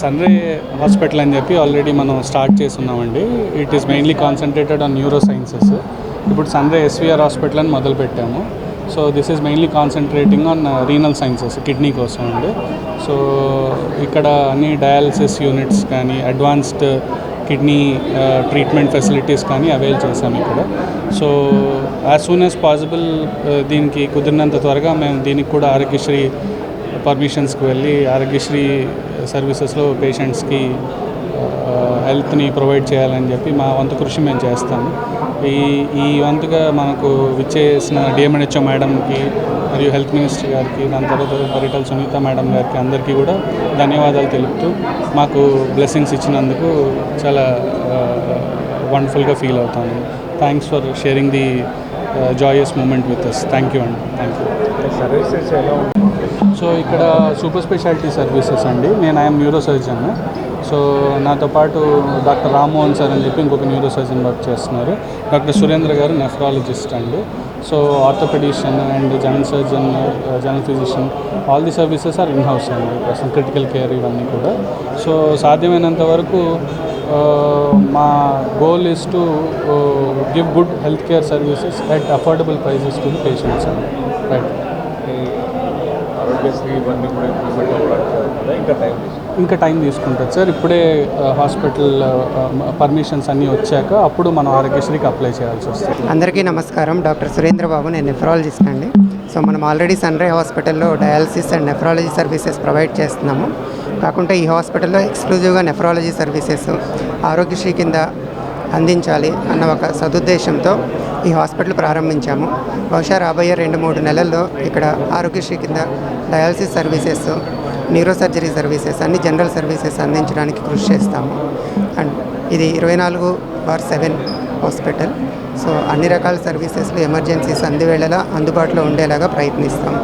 Sunray hospital అని చెప్పి already మనం స్టార్ట్ చేస్తున్నామండి. It is mainly concentrated on neuro sciences. ఇప్పుడు సన్రే ఎస్విఆర్ హాస్పిటల్ అని మొదలు పెట్టాము. So this is mainly concentrating on renal sciences, kidney కోసం అండి. సో ఇక్కడ అన్ని డయాలసిస్ యూనిట్స్ కానీ అడ్వాన్స్డ్ కిడ్నీ ట్రీట్మెంట్ ఫెసిలిటీస్ కానీ అవైల్ చేశాము ఇక్కడ. So as soon as possible దీనికి కుదిరినంత త్వరగా మేము దీనికి కూడా ఆరోగ్యశ్రీ పర్మిషన్స్కి వెళ్ళి ఆరోగ్యశ్రీ సర్వీసెస్లో పేషెంట్స్కి హెల్త్ని ప్రొవైడ్ చేయాలని చెప్పి మా వంతు కృషి మేము చేస్తాము. ఈ వంతుగా మనకు విచ్చేసిన డిఎంఎన్హెచ్ఓ మేడంకి మరియు హెల్త్ మినిస్టర్ గారికి, దాని తర్వాత పరిటాల సునీత మేడం గారికి అందరికీ కూడా ధన్యవాదాలు తెలుపుతూ మాకు బ్లెస్సింగ్స్ ఇచ్చినందుకు చాలా వండర్ఫుల్గా ఫీల్ అవుతాను. Thanks for sharing the joyous moment with us. Thank you అండి. Thank you. సర్వీసెస్ ఎలా ఉంది? సో ఇక్కడ సూపర్ స్పెషాలిటీ సర్వీసెస్ అండి. నేను ఐఎమ్ న్యూరో సర్జన్. సో నాతో పాటు డాక్టర్ రామ్మోహన్ సార్ అని చెప్పి ఇంకొక న్యూరో సర్జన్ వర్క్ చేస్తున్నారు. డాక్టర్ సురేంద్ర గారు నెఫ్రాలజిస్ట్ అండి. So orthopedician and general surgeon, general physician, all the services are in house అండి. ప్రస్తుతం క్రిటికల్ కేర్ ఇవన్నీ కూడా. సో సాధ్యమైనంత వరకు మా goal is to give good health care services at affordable prices to the patients అండి. Right. Aarogyasri ఇవన్నీ కూడా ఇంప్లిమెంట్ అవ్వడానికి ఇంకా టైం తీసుకుంటుంది సార్. ఇప్పుడే హాస్పిటల్ పర్మిషన్స్ అన్నీ వచ్చాక అప్పుడు మనం ఆరోగ్యశ్రీకి అప్లై చేయాల్సి వస్తుంది. అందరికీ నమస్కారం. డాక్టర్ సురేంద్ర బాబు, నేను నెఫ్రాలజిస్ట్ అండి. సో మనం ఆల్రెడీ సన్రే హాస్పిటల్లో dialysis and nephrology services provide చేస్తున్నాము. కాకుంటే ఈ హాస్పిటల్లో ఎక్స్క్లూజివ్గా నెఫ్రాలజీ సర్వీసెస్ ఆరోగ్యశ్రీ కింద అందించాలి అన్న ఒక సదుద్దేశంతో ఈ హాస్పిటల్ ప్రారంభించాము. బహుశా రాబోయే 2-3 నెలల్లో ఇక్కడ ఆరోగ్యశ్రీ కింద dialysis services, neuro surgery services, అన్ని జనరల్ సర్వీసెస్ అందించడానికి కృషి చేస్తాము. అండ్ ఇది 24/7 హాస్పిటల్. సో అన్ని రకాల సర్వీసెస్లు ఎమర్జెన్సీస్ అందువేళలా అందుబాటులో ఉండేలాగా ప్రయత్నిస్తాము.